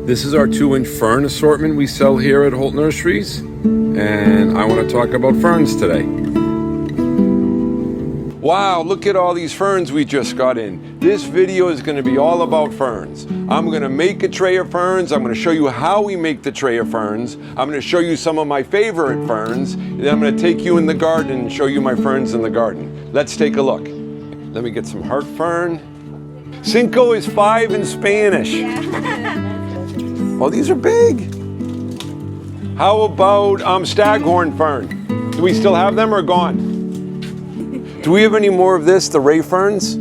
This is our 2-inch fern assortment we sell here at Holt Nurseries, and I want to talk about ferns today. Wow, look at all these ferns we just got in. This video is going to be all about ferns. I'm going to make a tray of ferns. I'm going to show you how we make the tray of ferns. I'm going to show you some of my favorite ferns. And then I'm going to take you in the garden and show you my ferns in the garden. Let's take a look. Let me get some heart fern. Cinco is 5 in Spanish. Oh, these are big. How about staghorn fern? Do we still have them or gone? Do we have any more of this, the ray ferns?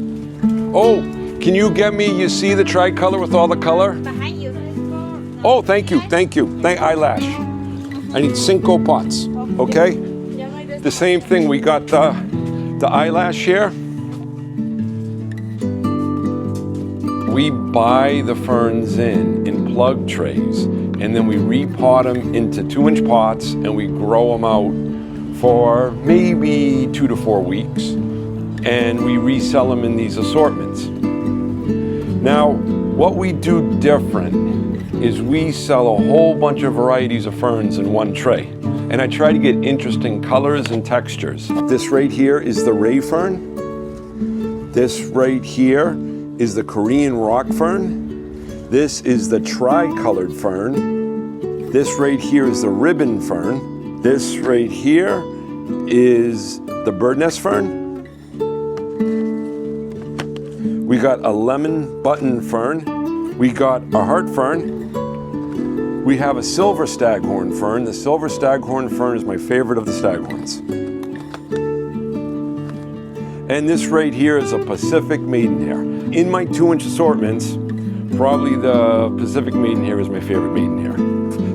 Oh, can you get me, you see the tricolor with all the color? Behind you. Oh, thank you. Eyelash. I need 5 pots, okay? The same thing, we got the eyelash here. We buy the ferns in plug trays, and then we repot them into 2-inch pots, and we grow them out for maybe 2 to 4 weeks, and we resell them in these assortments. Now, what we do different is we sell a whole bunch of varieties of ferns in one tray, and I try to get interesting colors and textures. This right here is the ray fern. This right here is the Korean rock fern. This is the tri-colored fern. This right here is the ribbon fern. This right here is the bird nest fern. We got a lemon button fern. We got a heart fern. We have a silver staghorn fern. The silver staghorn fern is my favorite of the staghorns. And this right here is a Pacific maidenhair. In my 2-inch assortments, probably the Pacific maidenhair is my favorite maidenhair.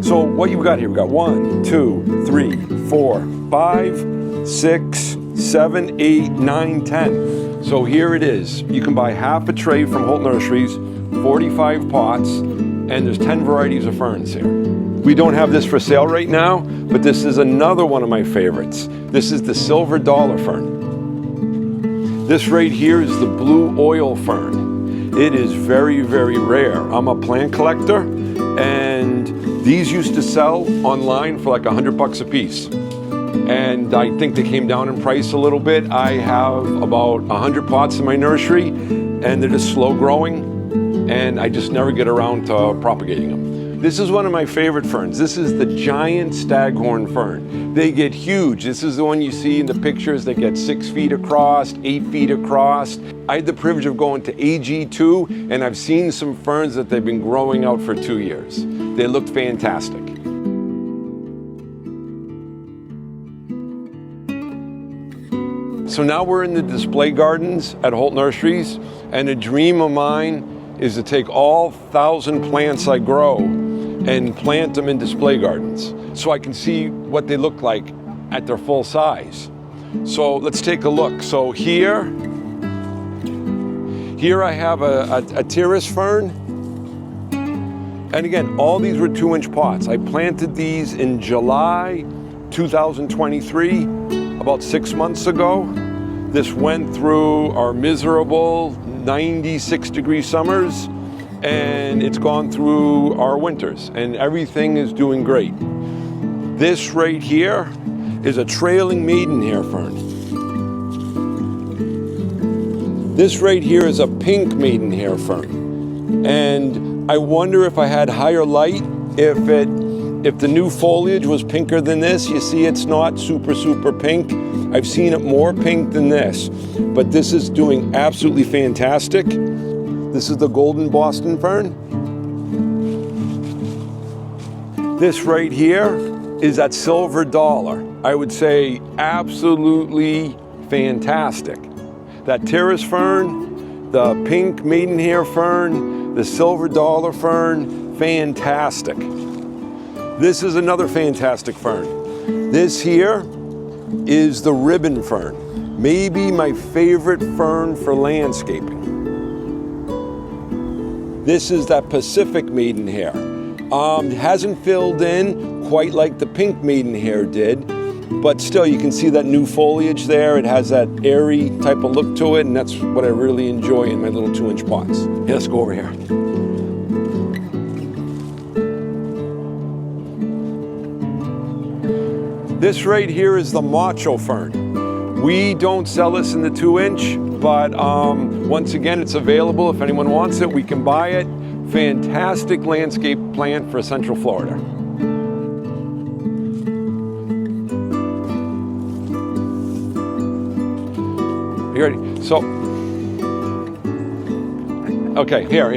So what you got here, we got 1, 2, 3, 4, 5, 6, 7, 8, 9, 10. So here it is. You can buy half a tray from Holt Nurseries, 45 pots, and there's 10 varieties of ferns here. We don't have this for sale right now, but this is another one of my favorites. This is the silver dollar fern. This right here is the blue oil fern. It is very, very rare. I'm a plant collector, and these used to sell online for like $100 a piece. And I think they came down in price a little bit. I have about 100 pots in my nursery, and they're just slow growing, and I just never get around to propagating them. This is one of my favorite ferns. This is the giant staghorn fern. They get huge. This is the one you see in the pictures that get 6 feet across, 8 feet across. I had the privilege of going to AG2, and I've seen some ferns that they've been growing out for 2 years. They looked fantastic. So now we're in the display gardens at Holt Nurseries, and a dream of mine is to take all 1,000 plants I grow and plant them in display gardens so I can see what they look like at their full size. So let's take a look. So here I have a terrace fern. And again, all these were 2-inch pots. I planted these in July 2023, about 6 months ago. This went through our miserable 96-degree summers, and it's gone through our winters, and everything is doing great. This right here is a trailing maidenhair fern. This right here is a pink maidenhair fern. And I wonder if I had higher light, if the new foliage was pinker than this. You see it's not super pink. I've seen it more pink than this, but this is doing absolutely fantastic. This is the golden Boston fern. This right here is that silver dollar. I would say absolutely fantastic. That terrace fern, the pink maidenhair fern, the silver dollar fern, fantastic. This is another fantastic fern. This here is the ribbon fern, maybe my favorite fern for landscaping. This is that Pacific maidenhair. Hasn't filled in quite like the pink maidenhair did, but still you can see that new foliage there. It has that airy type of look to it, and that's what I really enjoy in my little 2-inch pots. Yeah, let's go over here. This right here is the macho fern. We don't sell this in the 2-inch, but once again, it's available. If anyone wants it, we can buy it. Fantastic landscape plant for Central Florida. You ready? So, okay, here.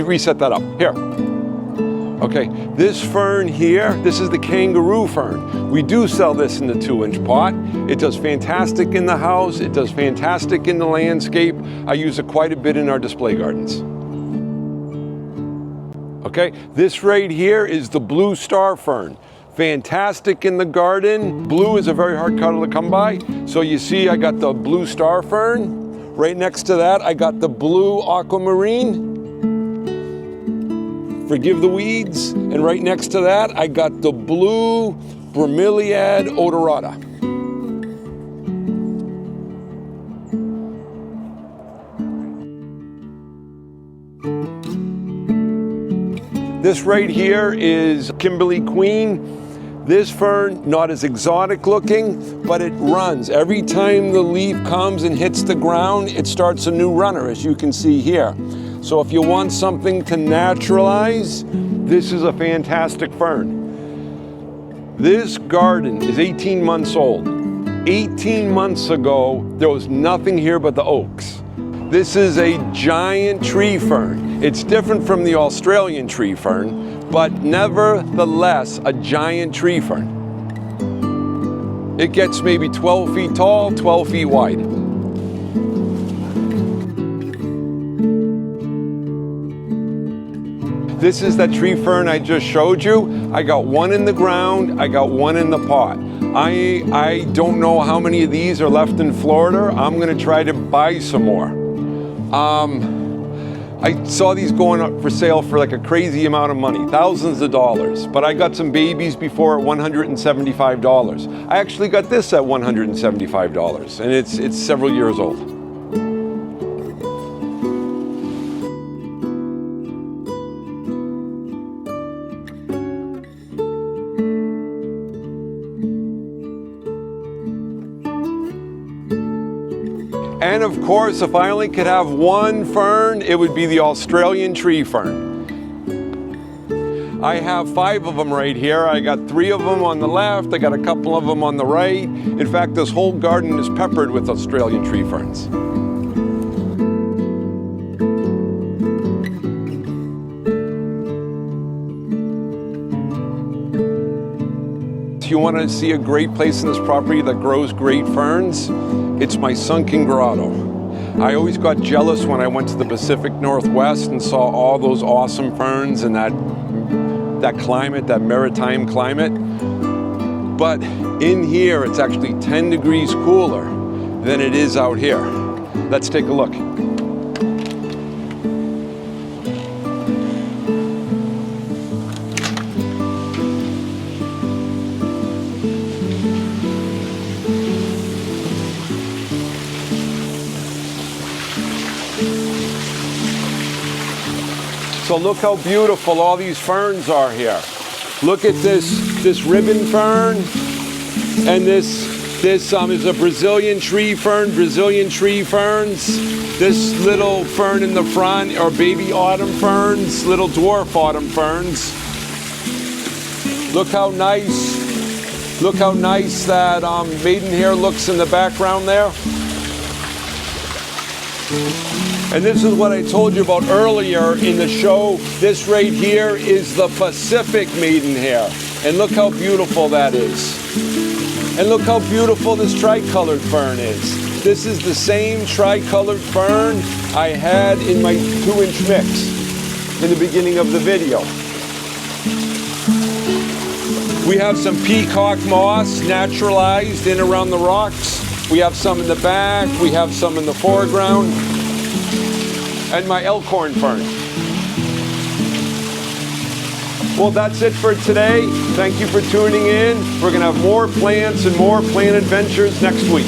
Reset that up. Here. Okay, this fern here, this is the kangaroo fern. We do sell this in the 2-inch pot. It does fantastic in the house. It does fantastic in the landscape. I use it quite a bit in our display gardens. Okay, this right here is the blue star fern. Fantastic in the garden. Blue is a very hard color to come by. So you see I got the blue star fern. Right next to that, I got the blue aquamarine. Forgive the weeds. And right next to that, I got the blue bromeliad odorata. This right here is Kimberly Queen. This fern, not as exotic looking, but it runs. Every time the leaf comes and hits the ground, it starts a new runner, as you can see here. So if you want something to naturalize, this is a fantastic fern. This garden is 18 months old. 18 months ago, there was nothing here but the oaks. This is a giant tree fern. It's different from the Australian tree fern, but nevertheless a giant tree fern. It gets maybe 12 feet tall, 12 feet wide. This is that tree fern I just showed you. I got one in the ground, I got one in the pot. I don't know how many of these are left in Florida. I'm gonna try to buy some more. I saw these going up for sale for like a crazy amount of money, thousands of dollars. But I got some babies before at $175. I actually got this at $175, and it's several years old. And of course, if I only could have one fern, it would be the Australian tree fern. I have 5 of them right here. I got 3 of them on the left. I got a couple of them on the right. In fact, this whole garden is peppered with Australian tree ferns. If you want to see a great place in this property that grows great ferns, it's my Sunken Grotto. I always got jealous when I went to the Pacific Northwest and saw all those awesome ferns and that climate, that maritime climate. But in here, it's actually 10 degrees cooler than it is out here. Let's take a look. So look how beautiful all these ferns are here. Look at this ribbon fern, and this is a Brazilian tree fern, Brazilian tree ferns. This little fern in the front are baby autumn ferns, little dwarf autumn ferns. Look how nice that maidenhair looks in the background there. And this is what I told you about earlier in the show. This right here is the Pacific maidenhair. And look how beautiful that is. And look how beautiful this tricolored fern is. This is the same tricolored fern I had in my 2-inch mix in the beginning of the video. We have some peacock moss naturalized in around the rocks. We have some in the back, we have some in the foreground. And my elkhorn fern. Well, that's it for today. Thank you for tuning in. We're gonna have more plants and more plant adventures next week.